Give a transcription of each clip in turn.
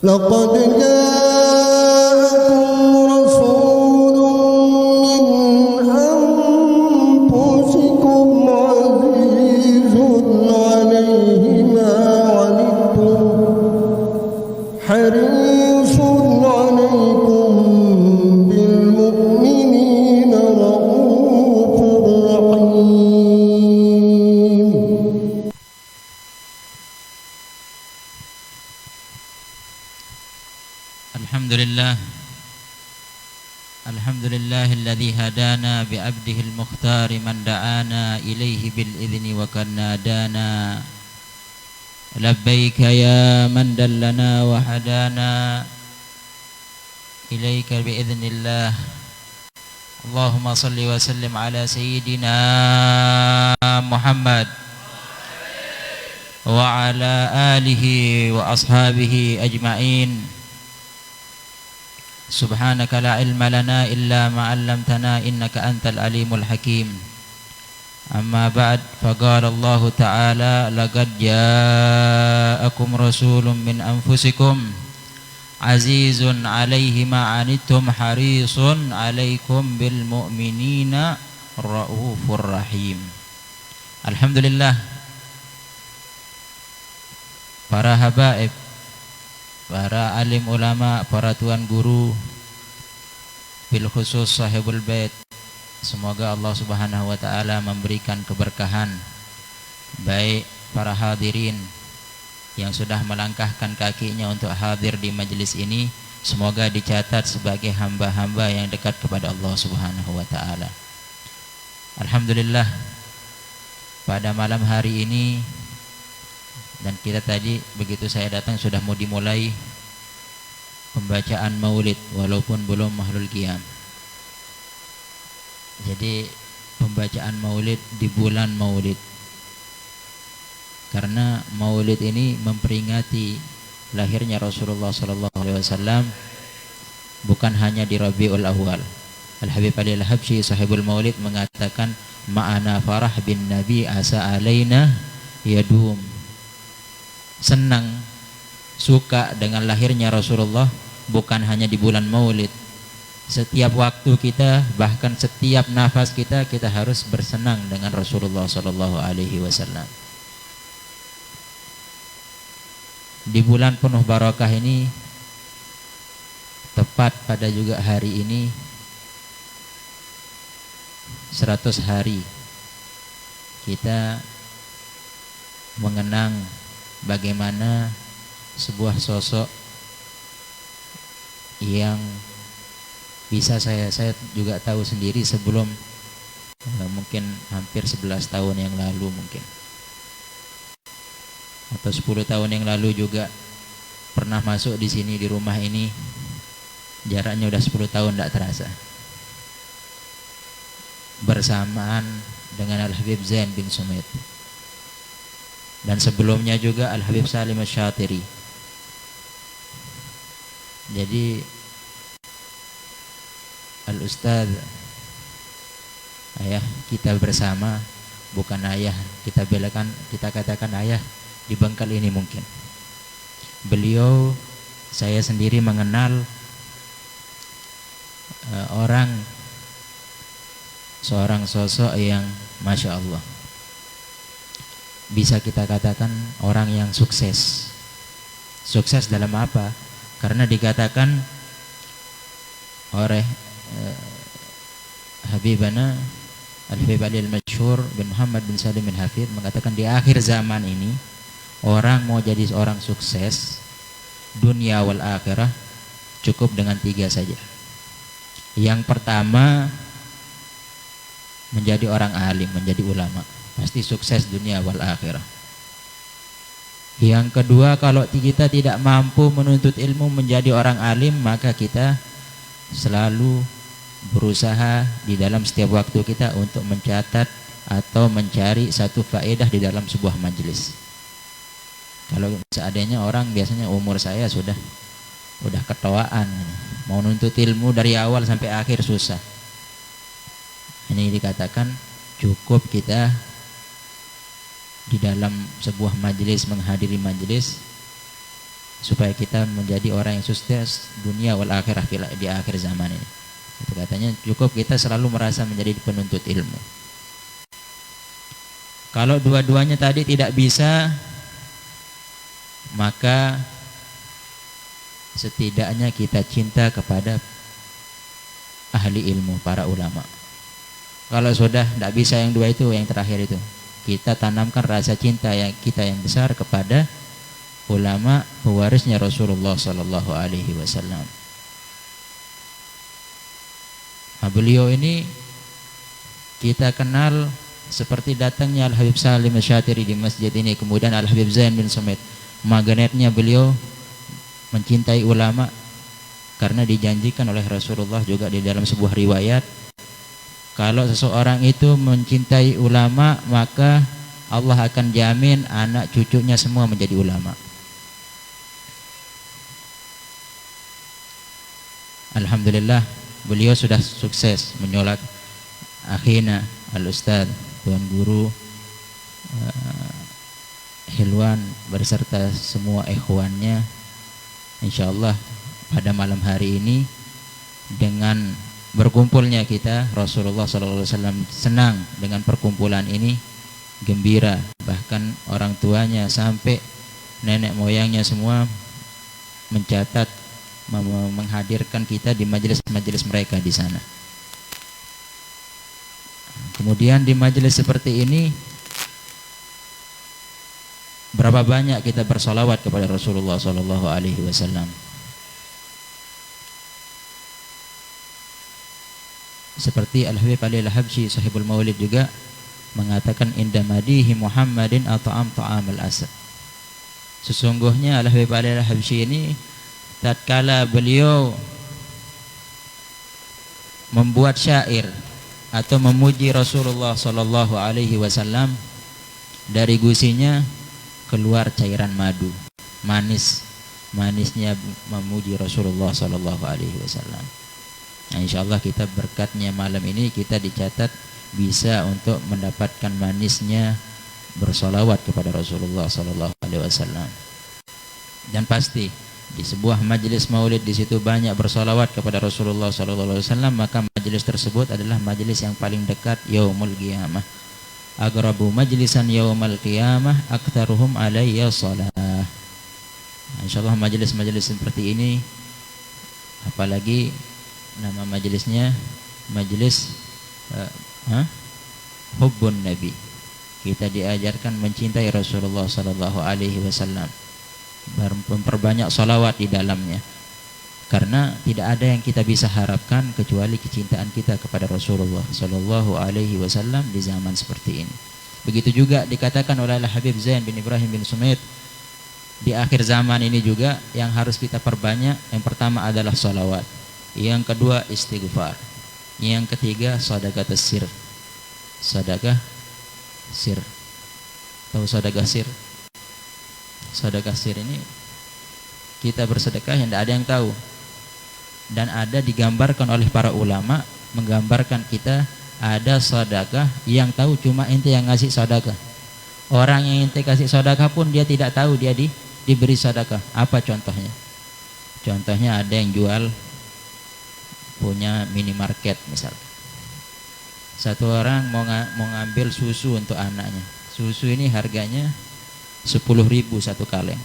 لقد جاءكم رسول من أنفسكم عزيز عليه ما عنتم حريص عليكم بالمؤمنين رؤوف رحيم. الحمد لله الذي هدانا بعبده المختار من دعانا إليه بالإذن وقد نادانا لبيك يا من دلنا وهدانا إليك بإذن الله. اللهم صل وسلم على سيدنا محمد وعلى آله وأصحابه أجمعين. سبحانك لا علم لنا إلا ما علمتنا إنك أنت العليم الحكيم. أما بعد فقال الله تعالى لقد جاءكم رسول من أنفسكم عزيز عليه ما عنتم حريص عليكم بالمؤمنين رؤوف رحيم. Alhamdulillah, para habaib, para alim ulama, para tuan guru, bil khusus sahibul bait, semoga Allah Subhanahu wa taala memberikan keberkahan baik para hadirin yang sudah melangkahkan kakinya untuk hadir di majelis ini, semoga dicatat sebagai hamba-hamba yang dekat kepada Allah Subhanahu wa taala. Alhamdulillah, pada malam hari ini dan kita tadi begitu saya datang sudah mau dimulai pembacaan maulid walaupun belum mahlul qiyam. Jadi pembacaan maulid di bulan maulid, karena maulid ini memperingati lahirnya Rasulullah SAW, bukan hanya di Rabiul Awal. Al-Habib Ali Al-Habsyi sahibul maulid mengatakan ma'ana farah bin nabi asa alaina yadum. Senang, suka dengan lahirnya Rasulullah bukan hanya di bulan maulid. Setiap waktu kita, bahkan setiap nafas kita, kita harus bersenang dengan Rasulullah SAW. Di bulan penuh barakah ini, tepat pada juga hari ini 100 hari kita mengenang bagaimana sebuah sosok yang bisa saya juga tahu sendiri sebelum mungkin hampir 11 tahun yang lalu mungkin, atau 10 tahun yang lalu juga pernah masuk di sini di rumah ini. Jaraknya udah 10 tahun tidak terasa, bersamaan dengan Al-Habib Zain bin Sumit, dan sebelumnya juga Al-Habib Salim Asy-Syatiri. Jadi Al-Ustaz, ayah kita bersama, bukan ayah kita belakan, kita katakan ayah di Bengkal ini mungkin. Beliau, saya sendiri mengenal seorang sosok yang Masya Allah, bisa kita katakan orang yang sukses. Sukses dalam apa? Karena dikatakan oleh Habibana Al-Habib Ali Al-Masyhur bin Muhammad bin Salim bin Hafid mengatakan di akhir zaman ini orang mau jadi seorang sukses dunia wal akhirah cukup dengan 3 saja. Yang pertama, menjadi orang alim, menjadi ulama, pasti sukses dunia wal akhirah. Yang kedua, kalau kita tidak mampu menuntut ilmu menjadi orang alim, maka kita selalu berusaha di dalam setiap waktu kita untuk mencatat atau mencari satu faedah di dalam sebuah majelis. Kalau seadanya orang biasanya umur saya sudah ketawaan, mau nuntut ilmu dari awal sampai akhir susah. Ini dikatakan cukup kita di dalam sebuah majelis, menghadiri majelis, supaya kita menjadi orang yang sukses dunia wal akhirah di akhir zaman ini. Itu katanya cukup kita selalu merasa menjadi penuntut ilmu. Kalau dua-duanya tadi tidak bisa, maka setidaknya kita cinta kepada ahli ilmu, para ulama. Kalau sudah tidak bisa yang dua itu, yang terakhir itu, kita tanamkan rasa cinta yang kita yang besar kepada ulama pewarisnya Rasulullah Sallallahu Alaihi Wasallam. Nah, beliau ini kita kenal seperti datangnya Al Habib Salim Asy-Syatiri di masjid ini, kemudian Al Habib Zain bin Sumait. Magnetnya beliau mencintai ulama karena dijanjikan oleh Rasulullah juga di dalam sebuah riwayat, kalau seseorang itu mencintai ulama maka Allah akan jamin anak cucunya semua menjadi ulama. Alhamdulillah beliau sudah sukses menyolak akhina al-ustad tuan guru Hilwan berserta semua ikhwannya. Insyaallah pada malam hari ini dengan berkumpulnya kita, Rasulullah SAW senang dengan perkumpulan ini, gembira, bahkan orang tuanya sampai nenek moyangnya semua mencatat menghadirkan kita di majelis-majelis mereka di sana. Kemudian di majelis seperti ini berapa banyak kita bersolawat kepada Rasulullah Sallallahu Alaihi Wasallam. Seperti Al-Habib Ali Al-Habsyi Sahibul Maulid juga mengatakan inda madihi Muhammadin at'am ta'amal asad. Sesungguhnya Al-Habib Ali Al-Habsyi ini tatkala beliau membuat syair atau memuji Rasulullah Sallallahu Alaihi Wasallam, dari gusinya keluar cairan madu, manisnya memuji Rasulullah Sallallahu Alaihi Wasallam. Nah, insyaallah kita berkatnya malam ini kita dicatat bisa untuk mendapatkan manisnya bersolawat kepada Rasulullah Sallallahu Alaihi Wasallam. Dan pasti di sebuah majelis maulid di situ banyak bersolawat kepada Rasulullah Sallallahu Alaihi Wasallam, maka majelis tersebut adalah majelis yang paling dekat yaumul qiyamah. Aqrabu majlisan yaumul qiyamah aktsaruhum alayya shalah. Insyaallah majelis-majelis seperti ini, apalagi nama majelisnya majelis hubbun nabi. Kita diajarkan mencintai Rasulullah Sallallahu Alaihi Wasallam, memperbanyak salawat di dalamnya, karena tidak ada yang kita bisa harapkan kecuali kecintaan kita kepada Rasulullah Sallallahu Alaihi Wasallam di zaman seperti ini. Begitu juga dikatakan oleh Habib Zain bin Ibrahim bin Sumait, di akhir zaman ini juga yang harus kita perbanyak, yang pertama adalah salawat, yang kedua istighfar, yang ketiga sedekah sir. Sedekah sir, tahu sedekah sir? Sedekah sir ini kita bersedekah yang tidak ada yang tahu, dan ada digambarkan oleh para ulama, menggambarkan kita ada sedekah yang tahu cuma ente yang ngasih sedekah. Orang yang ente kasih sedekah pun dia tidak tahu dia diberi sedekah. Apa contohnya? Contohnya ada yang jual, punya minimarket misalnya. Satu orang mau ngambil susu untuk anaknya. Susu ini harganya 10.000 satu kaleng.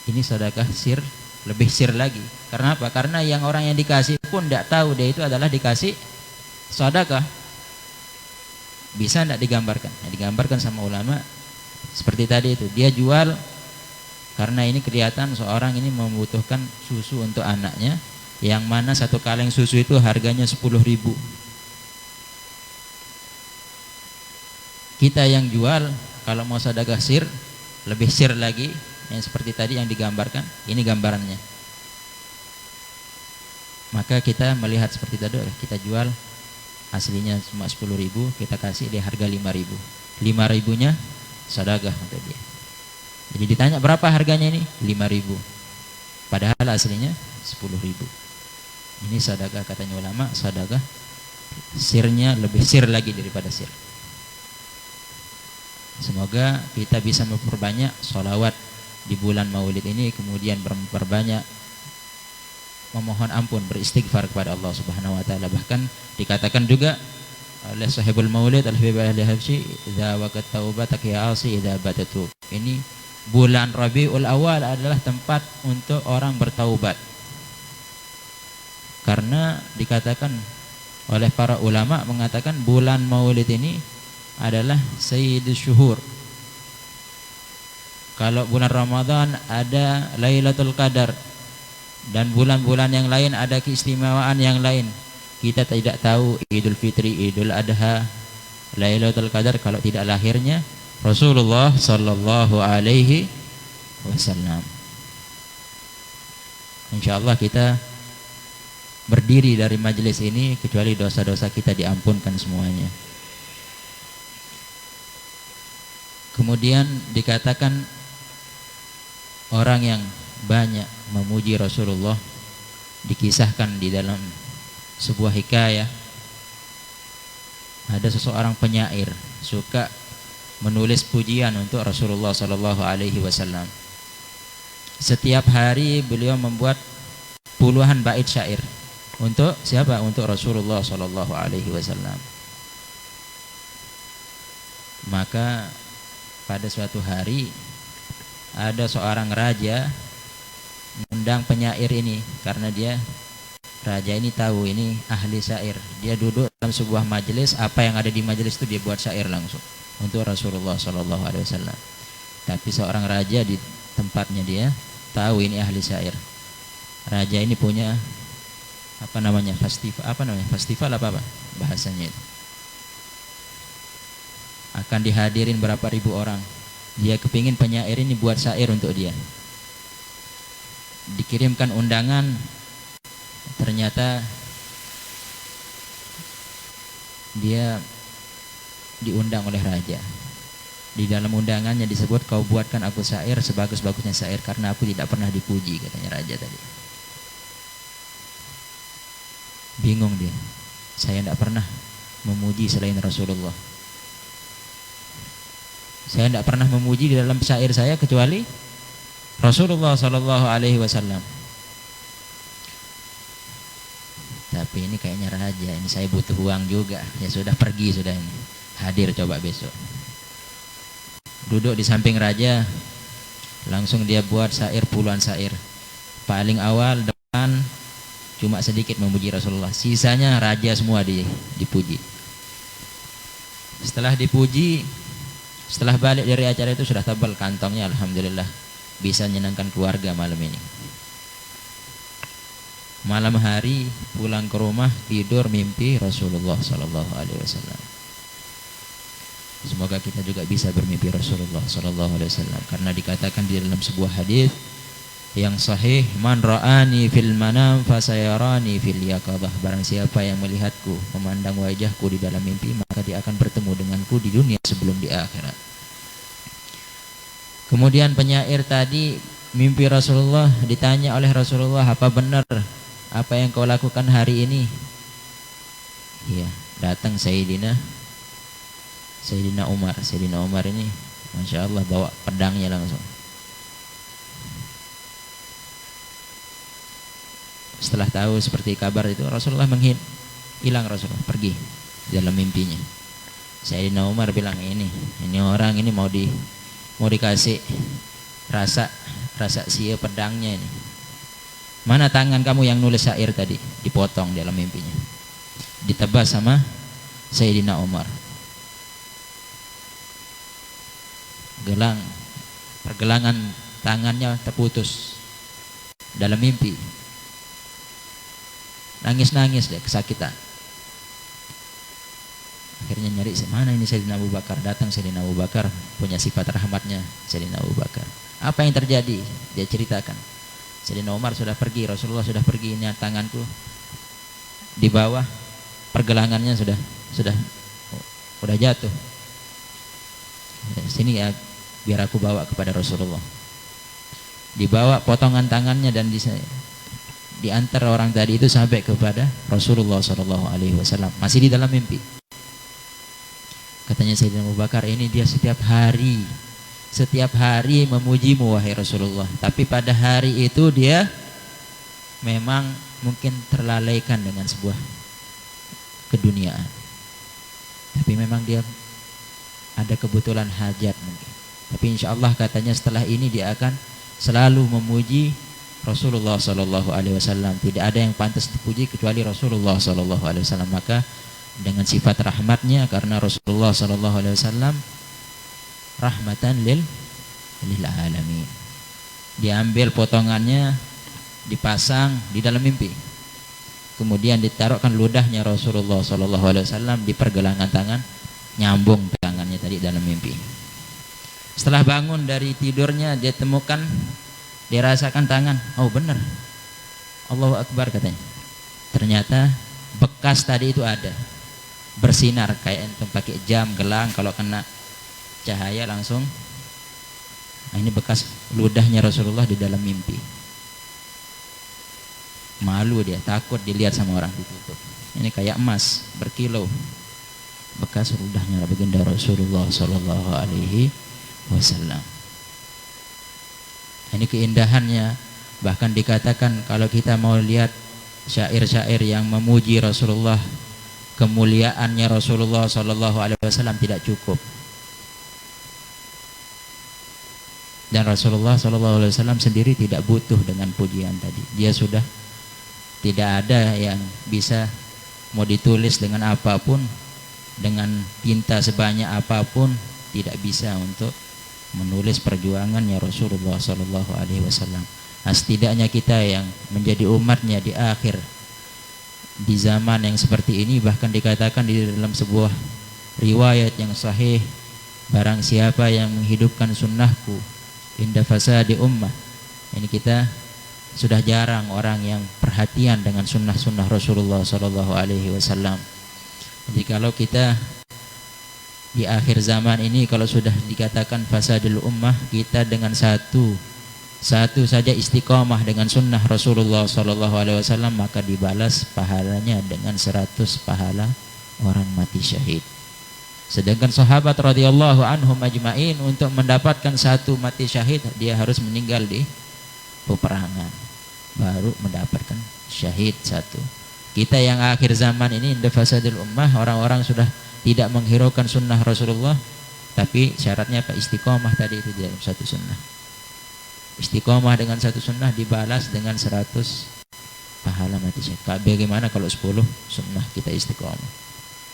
Ini sedekah sir, lebih sir lagi. Karena apa? Karena yang orang yang dikasih pun tidak tahu dia itu adalah dikasih sedekah. Bisa tidak digambarkan? Nah, digambarkan sama ulama seperti tadi itu. Dia jual karena ini kelihatan seorang ini membutuhkan susu untuk anaknya, yang mana satu kaleng susu itu harganya 10.000. Kita yang jual kalau mau sedekah sir, lebih sir lagi, yang seperti tadi yang digambarkan. Ini gambarannya. Maka kita melihat seperti tadi, kita jual aslinya cuma 10.000, kita kasih di harga 5.000. 5.000-nya sedekah untuk dia. Jadi ditanya berapa harganya ini? 5.000. Padahal aslinya 10.000. Ini sedekah, katanya ulama, sedekah sirnya lebih sir lagi daripada sir. Semoga kita bisa memperbanyak sholawat di bulan Maulid ini, kemudian berbanyak memohon ampun, beristighfar kepada Allah Subhanahu wa taala. Bahkan dikatakan juga oleh sahibul Maulid Al-Habib Al-Habsyi, "Idza waqat taubatak ya asi idza batatu." Ini bulan Rabiul Awal adalah tempat untuk orang bertaubat. Karena dikatakan oleh para ulama mengatakan bulan Maulid ini adalah sayyidus syuhur. Kalau bulan Ramadan ada Lailatul Qadar, dan bulan-bulan yang lain ada keistimewaan yang lain. Kita tidak tahu Idul Fitri, Idul Adha, Lailatul Qadar kalau tidak lahirnya Rasulullah sallallahu alaihi wasallam. Insyaallah kita berdiri dari majelis ini kecuali dosa-dosa kita diampunkan semuanya. Kemudian dikatakan orang yang banyak memuji Rasulullah, dikisahkan di dalam sebuah hikayah, ada seseorang penyair suka menulis pujian untuk Rasulullah sallallahu alaihi wasallam. Setiap hari beliau membuat puluhan bait syair. Untuk siapa? Untuk Rasulullah sallallahu alaihi wasallam. Maka pada suatu hari ada seorang raja mengundang penyair ini, karena raja ini tahu ini ahli syair. Dia duduk dalam sebuah majelis, apa yang ada di majelis itu dia buat syair langsung untuk Rasulullah sallallahu alaihi wasallam. Tapi seorang raja di tempatnya dia tahu ini ahli syair. Raja ini punya festival apa bahasanya itu. Akan dihadirin berapa ribu orang. Dia kepingin penyair ini buat syair untuk dia. Dikirimkan undangan, ternyata dia diundang oleh raja. Di dalam undangannya disebut, "Kau buatkan aku syair sebagus-bagusnya syair, karena aku tidak pernah dipuji," katanya raja tadi. Bingung dia, saya tidak pernah memuji selain Rasulullah. Saya tidak pernah memuji di dalam syair saya kecuali Rasulullah sallallahu alaihi wasallam. Tapi ini kayaknya raja, ini saya butuh uang juga. Ya sudah, pergi sudah ini. Hadir coba besok. Duduk di samping raja, langsung dia buat syair, puluhan syair. Paling awal depan cuma sedikit memuji Rasulullah, sisanya raja semua dipuji. Setelah dipuji, setelah balik dari acara itu sudah tebal kantongnya, alhamdulillah bisa menyenangkan keluarga malam ini. Malam hari pulang ke rumah, tidur mimpi Rasulullah sallallahu alaihi wasallam. Semoga kita juga bisa bermimpi Rasulullah sallallahu alaihi wasallam, karena dikatakan di dalam sebuah hadis yang sahih, "Man ra'ani fil manam fasayarani fil yaqadah." Barang siapa yang melihatku, memandang wajahku di dalam mimpi, maka dia akan bertemu denganku di dunia sebelum di akhirat. Kemudian penyair tadi mimpi Rasulullah, ditanya oleh Rasulullah, "Apa benar apa yang kau lakukan hari ini?" Iya, datang Sayyidina Umar. Sayyidina Umar ini Masya Allah bawa pedangnya langsung. Setelah tahu seperti kabar itu, Rasulullah hilang. Rasulullah pergi dalam mimpinya. Sayyidina Umar bilang, ini orang ini mau dikasih rasa sia pedangnya ini. Mana tangan kamu yang nulis syair tadi? Dipotong dalam mimpinya, ditebas sama Sayyidina Umar. Pergelangan tangannya terputus dalam mimpi. Nangis deh, kesakitan. Akhirnya nyari, mana ini Sayyidina Abu Bakar. Datang Sayyidina Abu Bakar, punya sifat rahmatnya Sayyidina Abu Bakar. Apa yang terjadi? Dia ceritakan. Sayyidina Umar sudah pergi, Rasulullah sudah pergi, ini tanganku di bawah, pergelangannya sudah jatuh. Sini ya, biar aku bawa kepada Rasulullah. Dibawa potongan tangannya dan diantar orang tadi itu sampai kepada Rasulullah SAW, masih di dalam mimpi. Katanya Sayyidina Abu Bakar, ini dia setiap hari setiap hari memujimu wahai Rasulullah, tapi pada hari itu dia memang mungkin terlalaikan dengan sebuah keduniaan, tapi memang dia ada kebetulan hajat mungkin. Tapi insya Allah katanya setelah ini dia akan selalu memuji Rasulullah Sallallahu Alaihi Wasallam. Tidak ada yang pantas dipuji kecuali Rasulullah Sallallahu Alaihi Wasallam. Maka dengan sifat rahmatnya, karena Rasulullah Sallallahu Alaihi Wasallam rahmatan lil alamin, diambil potongannya, dipasang di dalam mimpi, kemudian ditaruhkan ludahnya Rasulullah Sallallahu Alaihi Wasallam di pergelangan tangan, nyambung tangannya tadi dalam mimpi. Setelah bangun dari tidurnya, dia temukan, dia rasakan tangan, oh benar, Allahu Akbar katanya. Ternyata bekas tadi itu ada, bersinar kayak entum pakai jam, gelang, kalau kena cahaya langsung. Nah, ini bekas ludahnya Rasulullah di dalam mimpi. Malu dia, takut dilihat sama orang, ditutup. Ini kayak emas berkilau, bekas ludahnya baginda Rasulullah Sallallahu Alaihi Wasallam. Ini keindahannya. Bahkan dikatakan kalau kita mau lihat syair-syair yang memuji Rasulullah, kemuliaannya Rasulullah Sallallahu Alaihi Wasallam tidak cukup. Dan Rasulullah Sallallahu Alaihi Wasallam sendiri tidak butuh dengan pujian tadi. Dia sudah tidak ada yang bisa mau ditulis dengan apapun, dengan tinta sebanyak apapun, tidak bisa untuk menulis perjuangannya Rasulullah Sallallahu Alaihi Wasallam. Nah, setidaknya kita yang menjadi umatnya di akhir, di zaman yang seperti ini, bahkan dikatakan di dalam sebuah riwayat yang sahih, barang siapa yang menghidupkan sunnahku inda fasadi ummah. Ini kita sudah jarang orang yang perhatian dengan sunnah-sunnah Rasulullah Sallallahu Alaihi Wasallam. Jadi kalau kita di akhir zaman ini, kalau sudah dikatakan fasadul ummah, kita dengan satu saja istiqomah dengan sunnah Rasulullah Sallallahu Alaihi Wasallam, maka dibalas pahalanya dengan 100 pahala orang mati syahid. Sedangkan sahabat radhiyallahu anhum ajmain, untuk mendapatkan satu mati syahid, dia harus meninggal di peperangan, baru mendapatkan syahid satu. Kita yang akhir zaman ini, inda fasadul ummah, orang-orang sudah tidak menghiraukan sunnah Rasulullah, tapi syaratnya apa? Istiqomah tadi itu dalam satu sunnah. Istiqomah dengan satu sunnah dibalas dengan 100 pahala mati syahid. Bagaimana kalau 10 sunnah kita istiqomah?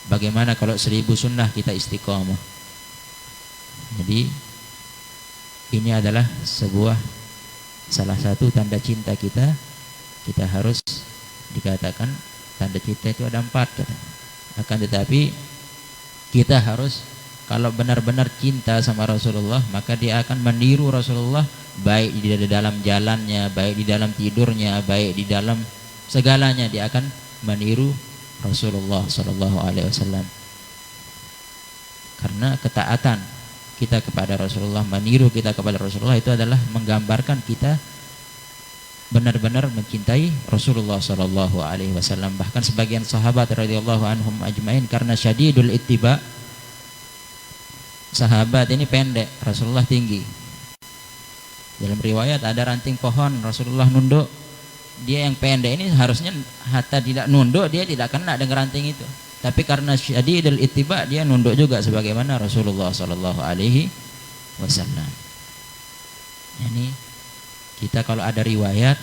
Bagaimana kalau 1000 sunnah kita istiqomah? Jadi ini adalah salah satu tanda cinta kita. Kita harus dikatakan tanda cinta itu ada 4 katanya. Akan tetapi kita harus, kalau benar-benar cinta sama Rasulullah, maka dia akan meniru Rasulullah, baik di dalam jalannya, baik di dalam tidurnya, baik di dalam segalanya, dia akan meniru Rasulullah Sallallahu Alaihi Wasallam. Karena ketaatan kita kepada Rasulullah, meniru kita kepada Rasulullah, itu adalah menggambarkan kita benar-benar mencintai Rasulullah Sallallahu Alaihi Wasallam. Bahkan sebagian sahabat radhiyallahu anhum ajmain, karena syadidul ittiba, sahabat ini pendek, Rasulullah tinggi. Dalam riwayat ada ranting pohon, Rasulullah nunduk, dia yang pendek ini harusnya hatta tidak nunduk, dia tidak kena dengan ranting itu. Tapi karena syadidul ittiba, dia nunduk juga sebagaimana Rasulullah Sallallahu Alaihi Wasallam. Ini kita kalau ada riwayat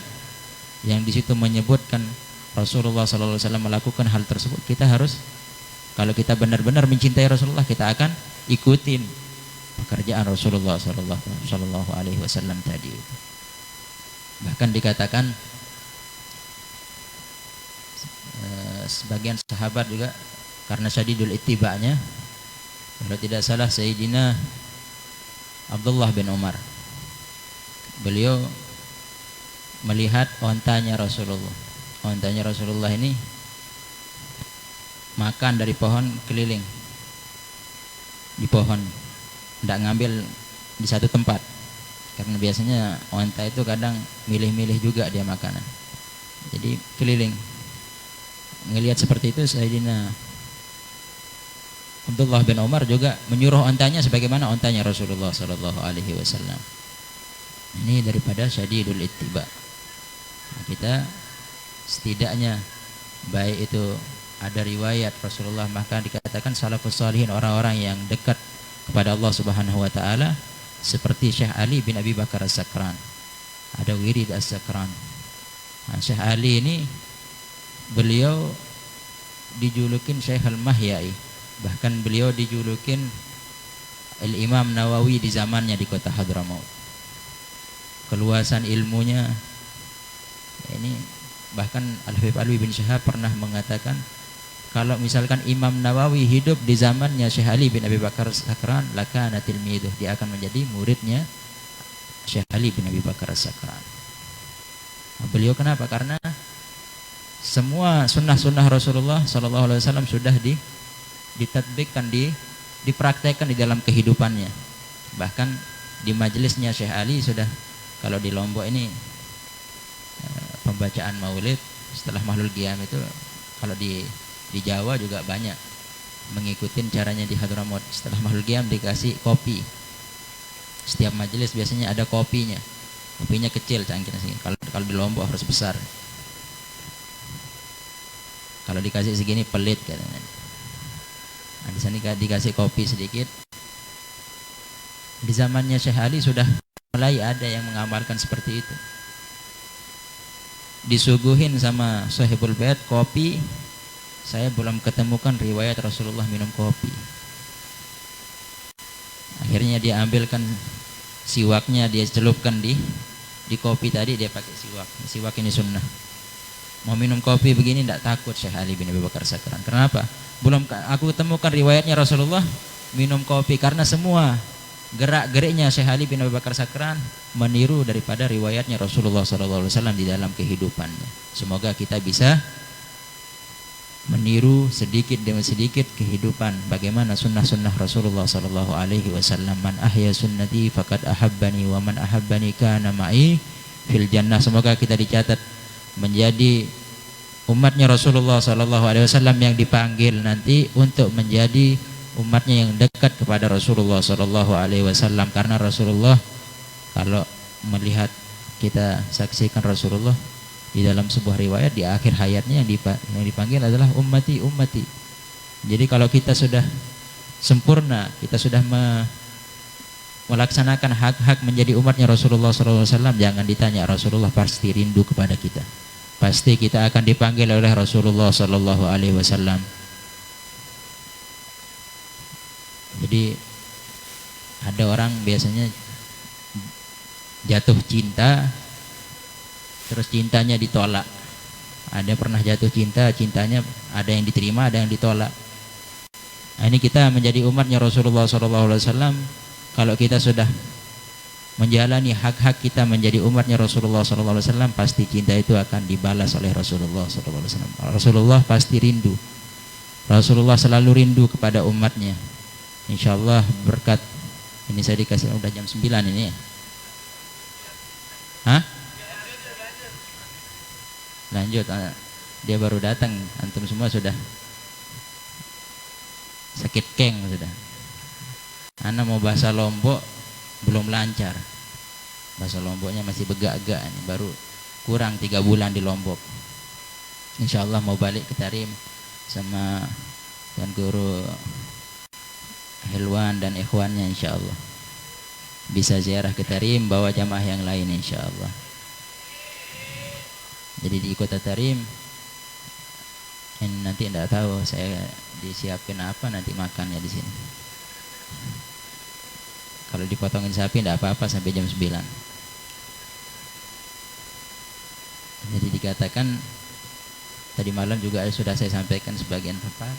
yang di situ menyebutkan Rasulullah Sallallahu Alaihi Wasallam melakukan hal tersebut, kita harus, kalau kita benar-benar mencintai Rasulullah, kita akan ikutin pekerjaan Rasulullah Sallallahu Alaihi Wasallam tadi itu. Bahkan dikatakan sebagian sahabat juga karena syadidul ittiba'nya, kalau tidak salah Sayyidina Abdullah bin Umar, beliau melihat ontanya Rasulullah. Ontanya Rasulullah ini makan dari pohon keliling, di pohon, tidak ngambil di satu tempat, karena biasanya onta itu kadang milih-milih juga dia makanan, jadi keliling. Ngelihat seperti itu Sayyidina Abdullah bin Umar juga menyuruh ontanya sebagaimana ontanya Rasulullah Sallallahu Alaihi Wasallam. Ini daripada syadidul ittiba. Nah, kita setidaknya baik itu ada riwayat Rasulullah, maka dikatakan salafus salihin, orang-orang yang dekat kepada Allah Subhanahu wa taala, seperti Syekh Ali bin Abi Bakar As-Sakran. Ada wirid As-Sakran. Nah, Syekh Ali ini beliau dijulukin Syekh Al-Mahyai. Bahkan beliau dijulukin Al-Imam Nawawi di zamannya di kota Hadramaut. Keluasan ilmunya ini, bahkan Al-Habib Alwi bin Syihab pernah mengatakan kalau misalkan Imam Nawawi hidup di zamannya Syekh Ali bin Abi Bakar As-Sakran, lakana tilmiduh, dia akan menjadi muridnya Syekh Ali bin Abi Bakar As-Sakran. Nah, beliau kenapa? Karena semua sunnah-sunnah Rasulullah Sallallahu Alaihi Wasallam sudah ditatbikkan, dipraktekkan di dalam kehidupannya. Bahkan di majelisnya Syekh Ali sudah, kalau di Lombok ini pembacaan maulid setelah Mahlul Qiyam itu, kalau di Jawa juga banyak mengikuti caranya di Hadramaut. Setelah Mahlul Qiyam dikasih kopi. Setiap majelis biasanya ada kopinya. Kopinya kecil cangkir sih. Kalau di Lombok harus besar. Kalau dikasih segini pelit katanya. Nah, di sana dikasih kopi sedikit. Di zamannya Syekh Ali sudah mulai ada yang mengamalkan seperti itu. Disuguhin sama Sahibul Bait kopi, saya belum ketemukan riwayat Rasulullah minum kopi. Akhirnya dia ambilkan siwaknya, dia celupkan di kopi tadi, dia pakai siwak. Siwak ini sunnah. Mau minum kopi begini tidak takut Syekh Ali bin Abi Bakar Sakran. Kenapa? Belum aku temukan riwayatnya Rasulullah minum kopi, karena semua gerak-geriknya Syekh Ali bin Abi Bakar Sakran meniru daripada riwayatnya Rasulullah SAW di dalam kehidupannya. Semoga kita bisa meniru sedikit demi sedikit kehidupan bagaimana sunnah-sunnah Rasulullah SAW. Man ahya sunnati faqad ahabbani wa man ahabbani kana ma'i fil jannah. Semoga kita dicatat menjadi umatnya Rasulullah SAW yang dipanggil nanti untuk menjadi umatnya yang dekat kepada Rasulullah SAW. Karena Rasulullah, kalau melihat kita saksikan Rasulullah di dalam sebuah riwayat di akhir hayatnya yang dipanggil adalah ummati ummati. Jadi kalau kita sudah sempurna, kita sudah melaksanakan hak-hak menjadi umatnya Rasulullah SAW, jangan ditanya, Rasulullah pasti rindu kepada kita. Pasti kita akan dipanggil oleh Rasulullah SAW. Jadi ada orang biasanya jatuh cinta, terus cintanya ditolak. Ada pernah jatuh cinta, cintanya ada yang diterima, ada yang ditolak. Nah, ini kita menjadi umatnya Rasulullah SAW. Kalau kita sudah menjalani hak-hak kita menjadi umatnya Rasulullah SAW, pasti cinta itu akan dibalas oleh Rasulullah SAW. Rasulullah pasti rindu. Rasulullah selalu rindu kepada umatnya. Insyaallah berkat ini saya dikasih udah jam 9 ini ya. Hah? Lanjut, dia baru datang, antum semua sudah sakit keng sudah. Ana mau bahasa Lombok belum lancar. Bahasa Lomboknya masih begak-gak ini, baru kurang 3 bulan di Lombok. Insyaallah mau balik ke Tarim sama Tuan Guru Helwan dan ikhwannya, insyaallah bisa ziarah ke Tarim, bawa jamaah yang lain insyaallah. Jadi di kota Tarim ini nanti tidak tahu saya disiapin apa nanti makannya di sini. Kalau dipotongin sapi tidak apa-apa sampai jam 9. Jadi dikatakan tadi malam juga sudah saya sampaikan sebagian tempat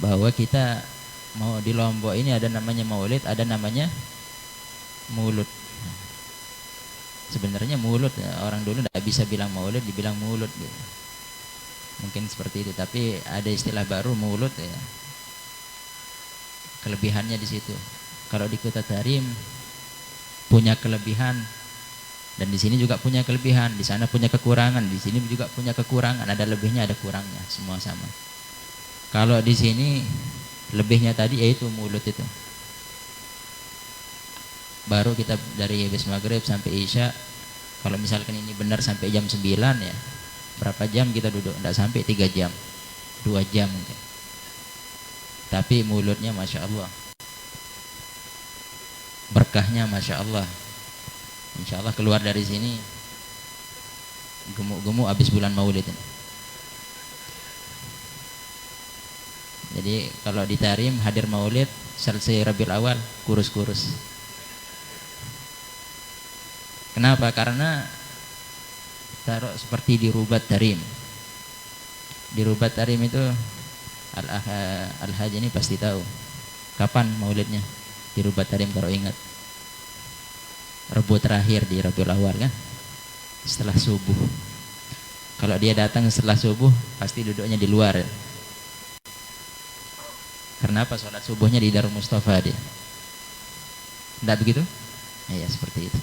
bahwa kita mau di Lombok ini ada namanya maulid, ada namanya mulut. Sebenarnya mulut orang dulu tidak bisa bilang maulid, dibilang mulut gitu. Mungkin seperti itu, tapi ada istilah baru mulut ya. Kelebihannya di situ. Kalau di kota Tarim punya kelebihan dan di sini juga punya kelebihan, di sana punya kekurangan, di sini juga punya kekurangan, ada lebihnya ada kurangnya, semua sama. Kalau di sini Lebihnya tadi yaitu mulut itu. Baru kita dari habis maghrib sampai isya, kalau misalkan ini benar sampai jam 9 ya, berapa jam kita duduk? Tidak sampai 3 jam, 2 jam mungkin. Tapi mulutnya Masya Allah, berkahnya Masya Allah. Insya Allah keluar dari sini gemuk-gemuk habis bulan Maulid ini. Jadi kalau di Tarim hadir Maulid, selesai Rabiul Awal kurus-kurus. Kenapa? Karena taruh seperti di Rubat Tarim. Di Rubat Tarim itu Al-Hajj ini pasti tahu kapan Maulidnya di Rubat Tarim kalau ingat. Rebu terakhir di Rabiul Awal kan, setelah subuh. Kalau dia datang setelah subuh pasti duduknya di luar. Karena apa? Sholat subuhnya di Darul Mustafa dia. Tidak begitu? Ya, seperti itu.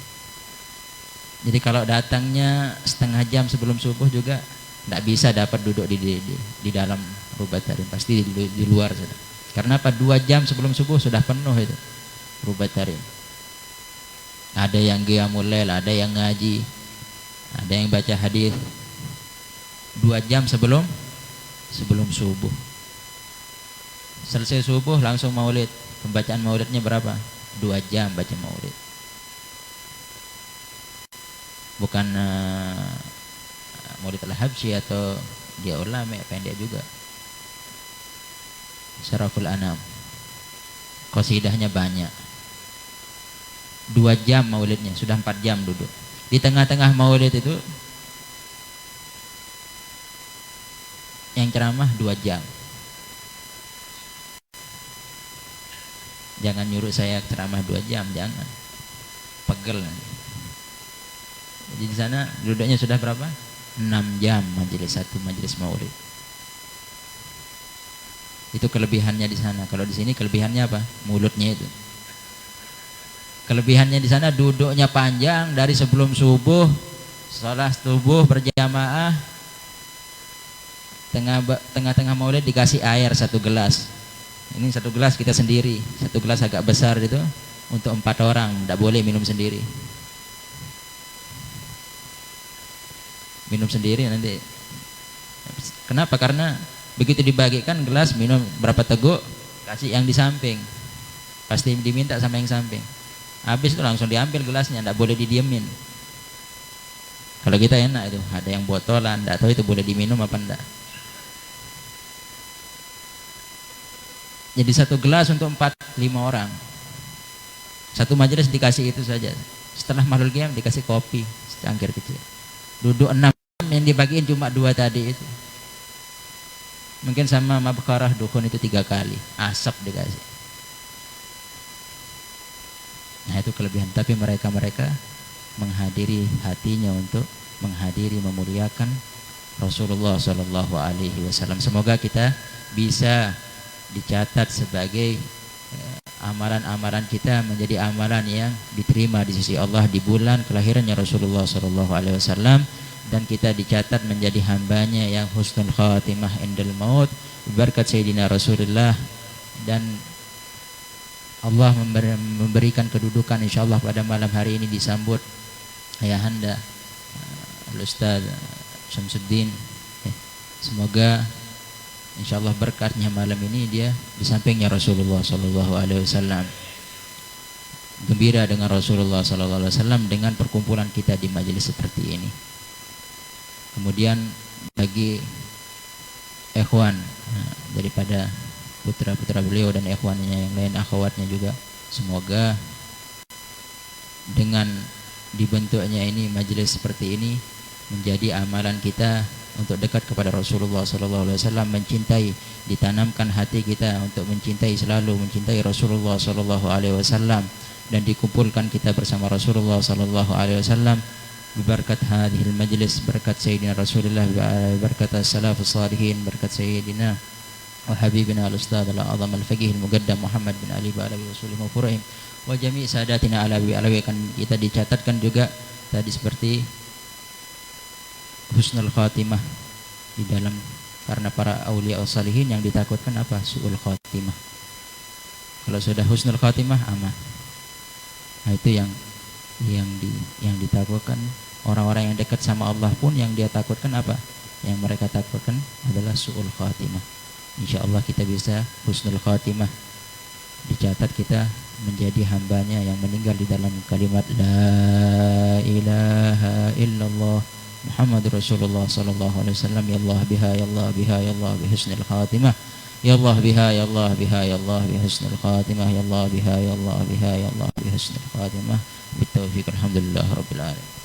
Jadi kalau datangnya setengah jam sebelum subuh juga tidak bisa dapat duduk di dalam Rubat Tarim, pasti di luar sudah. Karena apa? 2 jam sebelum subuh sudah penuh itu Rubat Tarim. Ada yang qiyamul lail, ada yang ngaji, ada yang baca hadis. 2 jam sebelum subuh. Selesai subuh langsung maulid. Pembacaan maulidnya berapa? 2 jam baca maulid. Bukan Maulid Al-Habsyi atau dia ulama pendek juga. Syaraful Anam, qasidahnya banyak. 2 jam maulidnya, sudah 4 jam duduk. Di tengah-tengah maulid itu yang ceramah 2 jam. Jangan nyuruh saya ceramah 2 jam, jangan. Pegel nanti. Jadi di sana duduknya sudah berapa? 6 jam majelis, satu majelis maulid. Itu kelebihannya di sana. Kalau di sini kelebihannya apa? Mulutnya itu. Kelebihannya di sana duduknya panjang dari sebelum subuh, salat subuh berjamaah. Tengah-tengah maulid dikasih air 1 gelas. Ini 1 gelas kita sendiri. 1 gelas agak besar itu untuk 4 orang. Tidak boleh minum sendiri. Minum sendiri nanti. Kenapa? Karena begitu dibagikan gelas, minum berapa teguk, kasih yang di samping. Pasti diminta sama yang samping. Habis itu langsung diambil gelasnya, tidak boleh didiemin. Kalau kita enak itu, ada yang botolan, tidak tahu itu boleh diminum apa enggak. Jadi 1 gelas untuk 4-5 orang. 1 majelis dikasih itu saja. Setelah mahlul qiyam dikasih kopi secangkir kecil. Duduk 6, yang dibagiin cuma 2 tadi itu. Mungkin sama mabkarah dukun itu 3 kali asap dikasih. Nah itu kelebihan. Tapi mereka menghadiri hatinya untuk menghadiri, memuliakan Rasulullah Sallallahu Alaihi Wasallam. Semoga kita bisa dicatat sebagai amalan-amalan kita menjadi amalan yang diterima di sisi Allah di bulan kelahirannya Rasulullah Sallallahu Alaihi Wasallam. Dan kita dicatat menjadi hambanya yang husnul khatimah indal maut berkat Sayyidina Rasulullah. Dan Allah memberikan kedudukan insyaallah pada malam hari ini disambut ayahanda Al-Ustaz Syamsuddin. Semoga insyaallah berkatnya malam ini dia di sampingnya Rasulullah Sallallahu Alaihi Wasallam, gembira dengan Rasulullah Sallallahu Alaihi Wasallam dengan perkumpulan kita di majelis seperti ini. Kemudian bagi ikhwan daripada putra-putra beliau dan ikhwannya yang lain, akhwatnya juga, semoga dengan dibentuknya ini majelis seperti ini menjadi amalan kita untuk dekat kepada Rasulullah Sallallahu Alaihi Wasallam, mencintai, ditanamkan hati kita untuk mencintai, selalu mencintai Rasulullah Sallallahu Alaihi Wasallam, dan dikumpulkan kita bersama Rasulullah Sallallahu Alaihi Wasallam berkat hadhil majlis, berkat Sayyidina Rasulullah, berkat as-salafus salihin, berkat Sayyidina wa habibina al-ustadz al-azam al-faqih al-muqaddam Muhammad bin Ali bin Alawi Rasulih Mufurahim wa jami' sadatina alawi kan kita dicatatkan juga tadi seperti husnul khatimah di dalam, karena para aulia salihin yang ditakutkan apa? Su'ul khatimah. Kalau sudah husnul khatimah aman. Nah, itu yang ditakutkan orang-orang yang dekat sama Allah pun, yang dia takutkan apa? Yang mereka takutkan adalah su'ul khatimah. Insyaallah kita bisa husnul khatimah. Dicatat kita menjadi hambanya yang meninggal di dalam kalimat la ilaha illallah Muhammadur Rasulullah sallallahu alaihi wasallam. Ya Allah biha, ya Allah biha, ya Allah bi husnul khatimah. Ya Allah biha, ya Allah biha, ya Allah bi husnul khatimah. Ya Allah biha, ya Allah biha, ya Allah bi husnul khatimah. Bitaufiq, alhamdulillah rabbil alamin.